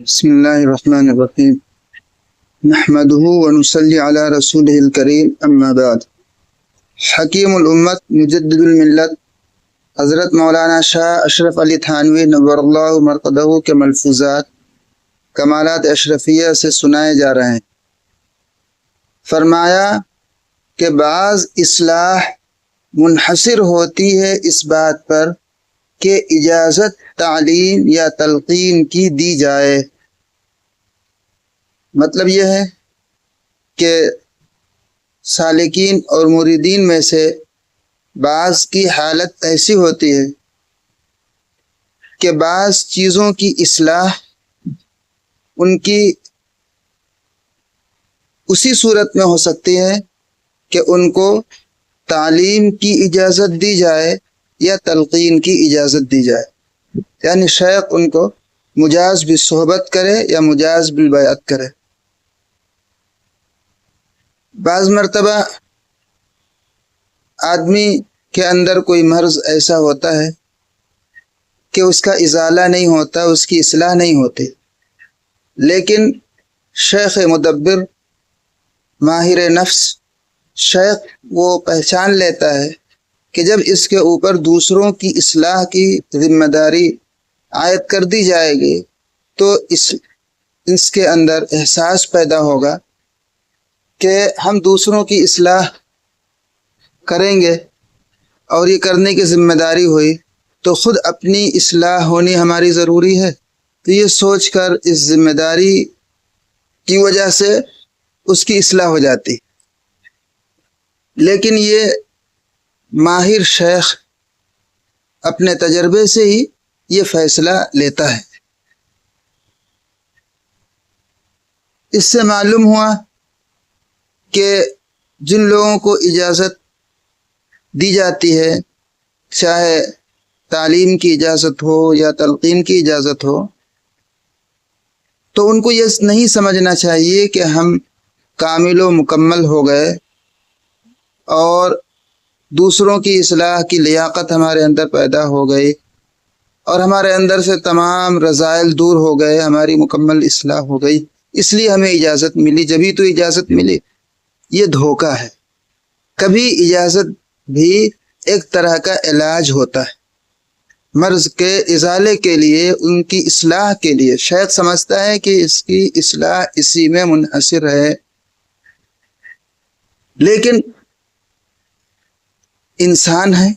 بسم اللہ الرحمن الرحیم نحمده ونصلی علی رسولہ الکریم اما بعد۔ حکیم الامت مجدد الملت حضرت مولانا شاہ اشرف علی تھانوی نور اللہ مرقدہ کے ملفوظات کمالات اشرفیہ سے سنائے جا رہے ہیں۔ فرمایا کہ بعض اصلاح منحصر ہوتی ہے اس بات پر کہ اجازت تعلیم یا تلقین کی دی جائے۔ مطلب یہ ہے کہ سالکین اور مریدین میں سے بعض کی حالت ایسی ہوتی ہے کہ بعض چیزوں کی اصلاح ان کی اسی صورت میں ہو سکتی ہے کہ ان کو تعلیم کی اجازت دی جائے یا تلقین کی اجازت دی جائے، یعنی شیخ ان کو مجاز بالصحبت کرے یا مجاز بالبیعت کرے۔ بعض مرتبہ آدمی کے اندر کوئی مرض ایسا ہوتا ہے کہ اس کا ازالہ نہیں ہوتا، اس کی اصلاح نہیں ہوتی، لیکن شیخ مدبر ماہر نفس شیخ وہ پہچان لیتا ہے کہ جب اس کے اوپر دوسروں کی اصلاح کی ذمہ داری عائد کر دی جائے گی تو اس کے اندر احساس پیدا ہوگا کہ ہم دوسروں کی اصلاح کریں گے اور یہ کرنے کی ذمہ داری ہوئی تو خود اپنی اصلاح ہونی ہماری ضروری ہے۔ تو یہ سوچ کر اس ذمہ داری کی وجہ سے اس کی اصلاح ہو جاتی، لیکن یہ ماہر شیخ اپنے تجربے سے ہی یہ فیصلہ لیتا ہے۔ اس سے معلوم ہوا کہ جن لوگوں کو اجازت دی جاتی ہے، چاہے تعلیم کی اجازت ہو یا تلقین کی اجازت ہو، تو ان کو یہ نہیں سمجھنا چاہیے کہ ہم کامل و مکمل ہو گئے اور دوسروں کی اصلاح کی لیاقت ہمارے اندر پیدا ہو گئی اور ہمارے اندر سے تمام رذائل دور ہو گئے، ہماری مکمل اصلاح ہو گئی، اس لیے ہمیں اجازت ملی، جبھی تو اجازت ملی۔ یہ دھوکہ ہے۔ کبھی اجازت بھی ایک طرح کا علاج ہوتا ہے، مرض کے ازالے کے لیے، ان کی اصلاح کے لیے۔ شیخ سمجھتا ہے کہ اس کی اصلاح اسی میں منحصر ہے، لیکن انسان ہے،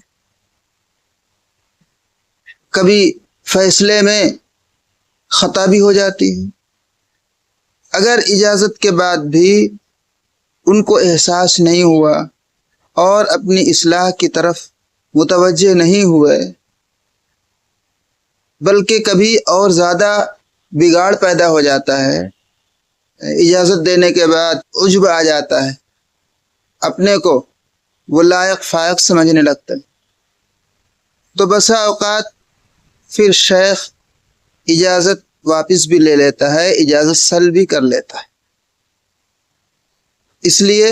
کبھی فیصلے میں خطا بھی ہو جاتی ہے۔ اگر اجازت کے بعد بھی ان کو احساس نہیں ہوا اور اپنی اصلاح کی طرف متوجہ نہیں ہوئے، بلکہ کبھی اور زیادہ بگاڑ پیدا ہو جاتا ہے، اجازت دینے کے بعد عجب آ جاتا ہے، اپنے کو وہ لائق فائق سمجھنے لگتا ہے، تو بسا اوقات پھر شیخ اجازت واپس بھی لے لیتا ہے، اجازت سلب بھی کر لیتا ہے۔ اس لیے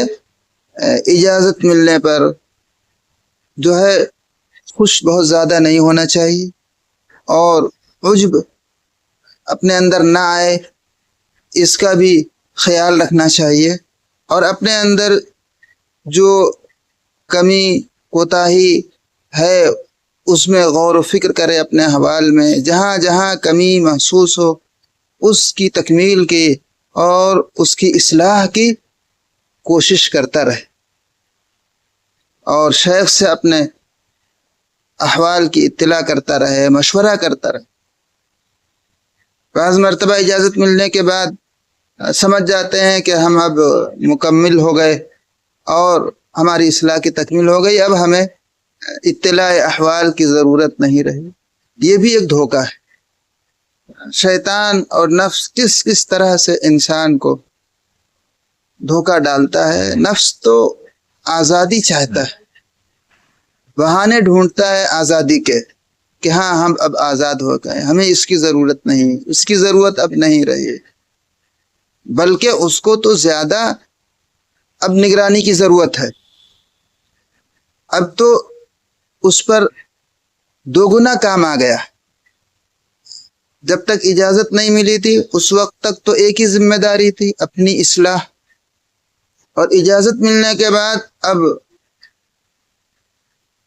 اجازت ملنے پر جو ہے خوش بہت زیادہ نہیں ہونا چاہیے اور عجب اپنے اندر نہ آئے، اس کا بھی خیال رکھنا چاہیے، اور اپنے اندر جو کمی کوتاہی ہے اس میں غور و فکر کرے، اپنے احوال میں جہاں جہاں کمی محسوس ہو اس کی تکمیل کی اور اس کی اصلاح کی کوشش کرتا رہے، اور شیخ سے اپنے احوال کی اطلاع کرتا رہے، مشورہ کرتا رہے۔ بعض مرتبہ اجازت ملنے کے بعد سمجھ جاتے ہیں کہ ہم اب مکمل ہو گئے اور ہماری اصلاح کی تکمیل ہو گئی، اب ہمیں اطلاع احوال کی ضرورت نہیں رہی۔ یہ بھی ایک دھوکہ ہے۔ شیطان اور نفس کس طرح سے انسان کو دھوکہ ڈالتا ہے۔ نفس تو آزادی چاہتا ہے، بہانے ڈھونڈتا ہے آزادی کے کہ ہاں ہم اب آزاد ہو گئے، ہمیں اس کی ضرورت نہیں، اس کی ضرورت اب نہیں رہی، بلکہ اس کو تو زیادہ اب نگرانی کی ضرورت ہے، اب تو اس پر دو گنا کام آ گیا۔ جب تک اجازت نہیں ملی تھی اس وقت تک تو ایک ہی ذمہ داری تھی، اپنی اصلاح، اور اجازت ملنے کے بعد اب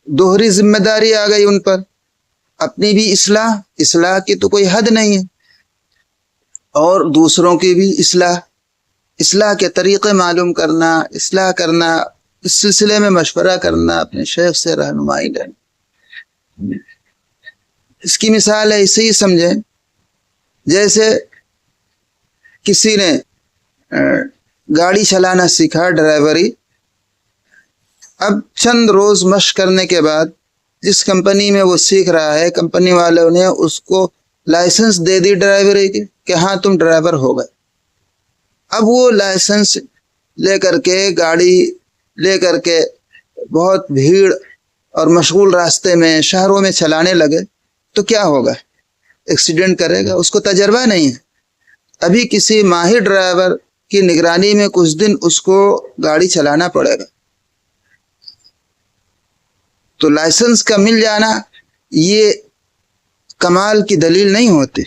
دوہری ذمہ داری آ گئی ان پر، اپنی بھی اصلاح کی تو کوئی حد نہیں ہے، اور دوسروں کی بھی اصلاح کے طریقے معلوم کرنا، اصلاح کرنا، اس سلسلے میں مشورہ کرنا، اپنے شیخ سے رہنمائی لینا۔ اس کی مثال ہے، اسے ہی سمجھیں، جیسے کسی نے گاڑی چلانا سیکھا، ڈرائیوری، اب چند روز مشق کرنے کے بعد جس کمپنی میں وہ سیکھ رہا ہے، کمپنی والوں نے اس کو لائسنس دے دی ڈرائیوری کی کہ ہاں تم ڈرائیور ہو گئے۔ اب وہ لائسنس لے کر کے، گاڑی لے کر کے بہت بھیڑ اور مشغول راستے میں، شہروں میں چلانے لگے تو کیا ہوگا؟ ایکسیڈنٹ کرے گا، اس کو تجربہ نہیں ہے۔ ابھی کسی ماہر ڈرائیور کی نگرانی میں کچھ دن اس کو گاڑی چلانا پڑے گا، تو لائسنس کا مل جانا یہ کمال کی دلیل نہیں ہوتی،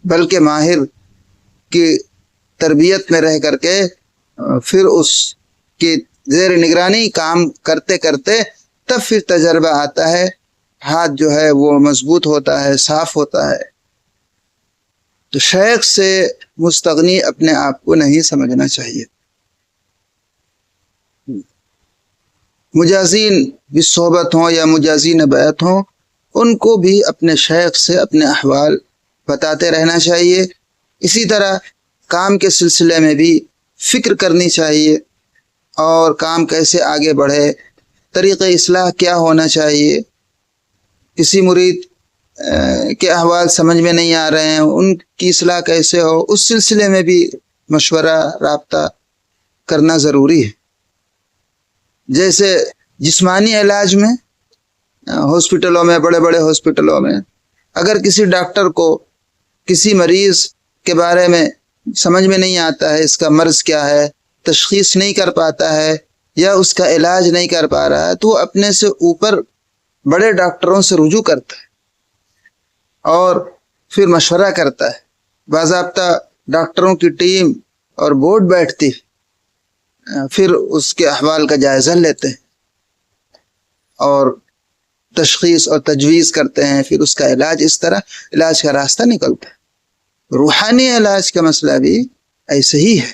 بلکہ ماہر کی تربیت میں رہ کر کے پھر اس کی زیر نگرانی کام کرتے کرتے تب پھر تجربہ آتا ہے، ہاتھ جو ہے وہ مضبوط ہوتا ہے، صاف ہوتا ہے۔ تو شیخ سے مستغنی اپنے آپ کو نہیں سمجھنا چاہیے۔ مجازین بالصحبت ہوں یا مجازین بیعت ہوں، ان کو بھی اپنے شیخ سے اپنے احوال بتاتے رہنا چاہیے۔ اسی طرح کام کے سلسلے میں بھی فکر کرنی چاہیے، اور کام کیسے آگے بڑھے، طریقہ اصلاح کیا ہونا چاہیے۔ کسی مرید کے احوال سمجھ میں نہیں آ رہے ہیں، ان کی اصلاح کیسے ہو، اس سلسلے میں بھی مشورہ، رابطہ کرنا ضروری ہے۔ جیسے جسمانی علاج میں، ہاسپٹلوں میں، بڑے بڑے ہاسپٹلوں میں اگر کسی ڈاکٹر کو کسی مریض کے بارے میں سمجھ میں نہیں آتا ہے، اس کا مرض کیا ہے، تشخیص نہیں کر پاتا ہے، یا اس کا علاج نہیں کر پا رہا ہے، تو وہ اپنے سے اوپر بڑے ڈاکٹروں سے رجوع کرتا ہے اور پھر مشورہ کرتا ہے۔ باضابطہ ڈاکٹروں کی ٹیم اور بورڈ بیٹھتی، پھر اس کے احوال کا جائزہ لیتے ہیں اور تشخیص اور تجویز کرتے ہیں، پھر اس کا علاج، اس طرح علاج کا راستہ نکلتا ہے۔ روحانی علاج کا مسئلہ بھی ایسے ہی ہے۔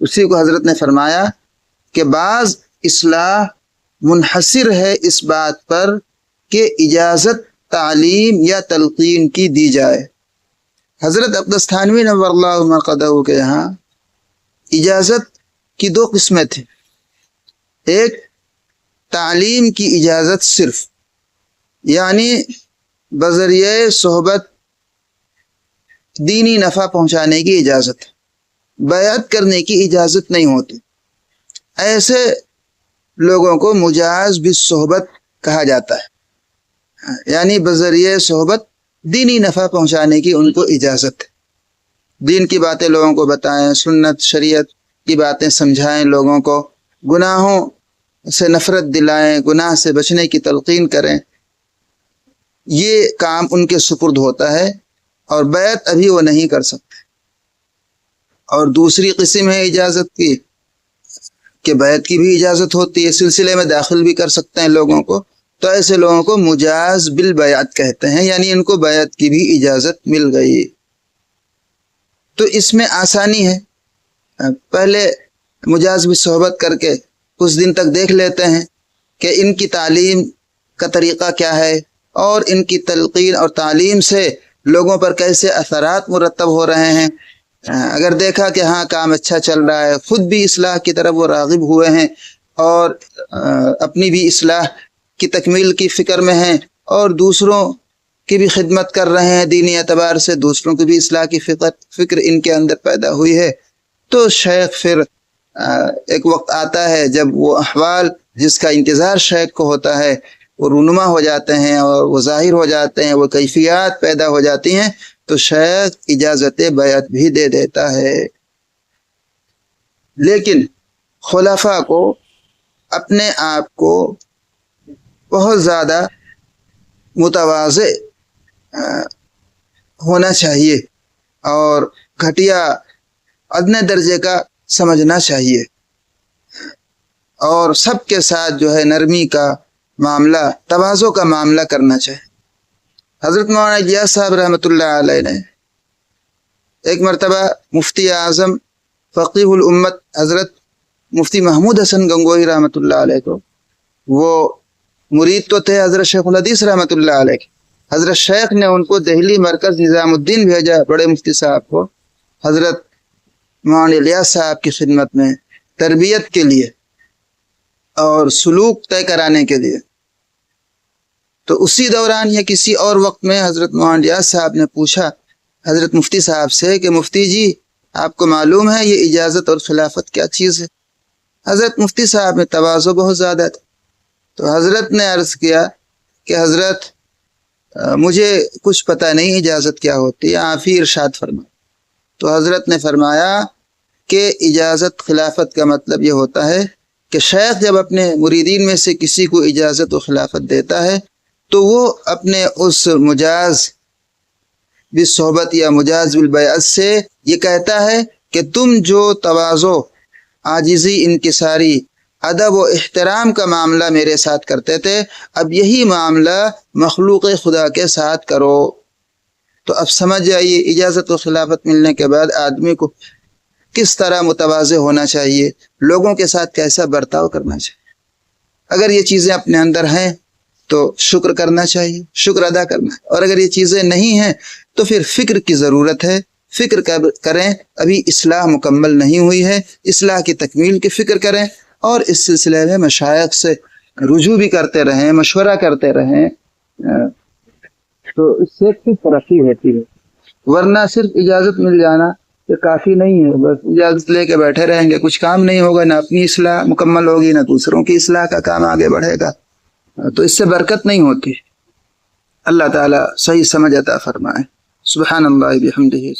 اسی کو حضرت نے فرمایا کہ بعض اصلاح منحصر ہے اس بات پر کہ اجازت تعلیم یا تلقین کی دی جائے۔ حضرت اقدس تھانوی نور اللہ مرقدہ کے یہاں اجازت کی دو قسمیں تھیں۔ ایک تعلیم کی اجازت صرف، یعنی بذریعہ صحبت دینی نفع پہنچانے کی اجازت، بیعت کرنے کی اجازت نہیں ہوتی۔ ایسے لوگوں کو مجاز بالصحبت کہا جاتا ہے، یعنی بذریعہ صحبت دینی نفع پہنچانے کی ان کو اجازت ہے۔ دین کی باتیں لوگوں کو بتائیں، سنت شریعت کی باتیں سمجھائیں، لوگوں کو گناہوں سے نفرت دلائیں، گناہ سے بچنے کی تلقین کریں، یہ کام ان کے سپرد ہوتا ہے، اور بیعت ابھی وہ نہیں کر سکتے۔ اور دوسری قسم ہے اجازت کی کہ بیعت کی بھی اجازت ہوتی ہے، سلسلے میں داخل بھی کر سکتے ہیں لوگوں کو، تو ایسے لوگوں کو مجاز بالبیعت کہتے ہیں، یعنی ان کو بیعت کی بھی اجازت مل گئی۔ تو اس میں آسانی ہے، پہلے مجاز بالصحبت کر کے کچھ دن تک دیکھ لیتے ہیں کہ ان کی تعلیم کا طریقہ کیا ہے، اور ان کی تلقین اور تعلیم سے لوگوں پر کیسے اثرات مرتب ہو رہے ہیں۔ اگر دیکھا کہ ہاں کام اچھا چل رہا ہے، خود بھی اصلاح کی طرف وہ راغب ہوئے ہیں، اور اپنی بھی اصلاح کی تکمیل کی فکر میں ہیں، اور دوسروں کی بھی خدمت کر رہے ہیں، دینی اعتبار سے دوسروں کی بھی اصلاح کی فکر ان کے اندر پیدا ہوئی ہے، تو شیخ پھر ایک وقت آتا ہے جب وہ احوال جس کا انتظار شیخ کو ہوتا ہے وہ رونما ہو جاتے ہیں، اور وہ ظاہر ہو جاتے ہیں، وہ کیفیات پیدا ہو جاتی ہیں، تو شیخ اجازت بیعت بھی دے دیتا ہے۔ لیکن خلفاء کو اپنے آپ کو بہت زیادہ متواضع ہونا چاہیے اور گھٹیا ادنے درجے کا سمجھنا چاہیے، اور سب کے ساتھ جو ہے نرمی کا معاملہ، تواضع کا معاملہ کرنا چاہیے۔ حضرت مولانا الیاس صاحب رحمۃ اللہ علیہ نے ایک مرتبہ مفتی اعظم فقیہ الامت حضرت مفتی محمود حسن گنگوہی رحمۃ اللہ علیہ کو، وہ مرید تو تھے حضرت شیخ الحدیث رحمۃ اللہ علیہ کے، حضرت شیخ نے ان کو دہلی مرکز نظام الدین بھیجا بڑے مفتی صاحب کو حضرت مولانا الیاس صاحب کی خدمت میں تربیت کے لیے اور سلوک طے کرانے کے لیے۔ تو اسی دوران یا کسی اور وقت میں حضرت مولانا الیاس صاحب نے پوچھا حضرت مفتی صاحب سے کہ مفتی جی آپ کو معلوم ہے یہ اجازت اور خلافت کیا چیز ہے؟ حضرت مفتی صاحب میں تواضع بہت زیادہ تھا، تو حضرت نے عرض کیا کہ حضرت مجھے کچھ پتہ نہیں اجازت کیا ہوتی ہے، آپ ہی ارشاد فرمائیں۔ تو حضرت نے فرمایا کہ اجازت خلافت کا مطلب یہ ہوتا ہے کہ شیخ جب اپنے مریدین میں سے کسی کو اجازت و خلافت دیتا ہے تو وہ اپنے اس مجاز بالصحبت یا مجاز بالبیعت سے یہ کہتا ہے کہ تم جو تواضع، عاجزی، انکساری، ادب و احترام کا معاملہ میرے ساتھ کرتے تھے، اب یہی معاملہ مخلوق خدا کے ساتھ کرو۔ تو اب سمجھ جائیے اجازت و خلافت ملنے کے بعد آدمی کو کس طرح متواضع ہونا چاہیے، لوگوں کے ساتھ کیسا برتاؤ کرنا چاہیے۔ اگر یہ چیزیں اپنے اندر ہیں تو شکر کرنا چاہیے، شکر ادا کرنا ہے، اور اگر یہ چیزیں نہیں ہیں تو پھر فکر کی ضرورت ہے، فکر کریں۔ ابھی اصلاح مکمل نہیں ہوئی ہے، اصلاح کی تکمیل کی فکر کریں، اور اس سلسلے میں مشائخ سے رجوع بھی کرتے رہیں، مشورہ کرتے رہیں، تو اس سے پھر ترقی ہوتی ہے۔ ورنہ صرف اجازت مل جانا یہ کافی نہیں ہے، بس اجازت لے کے بیٹھے رہیں گے، کچھ کام نہیں ہوگا، نہ اپنی اصلاح مکمل ہوگی نہ دوسروں کی اصلاح کا کام آگے بڑھے گا، تو اس سے برکت نہیں ہوتی۔ اللہ تعالیٰ صحیح سمجھ عطا فرمائے۔ سبحان اللہ بحمدہ۔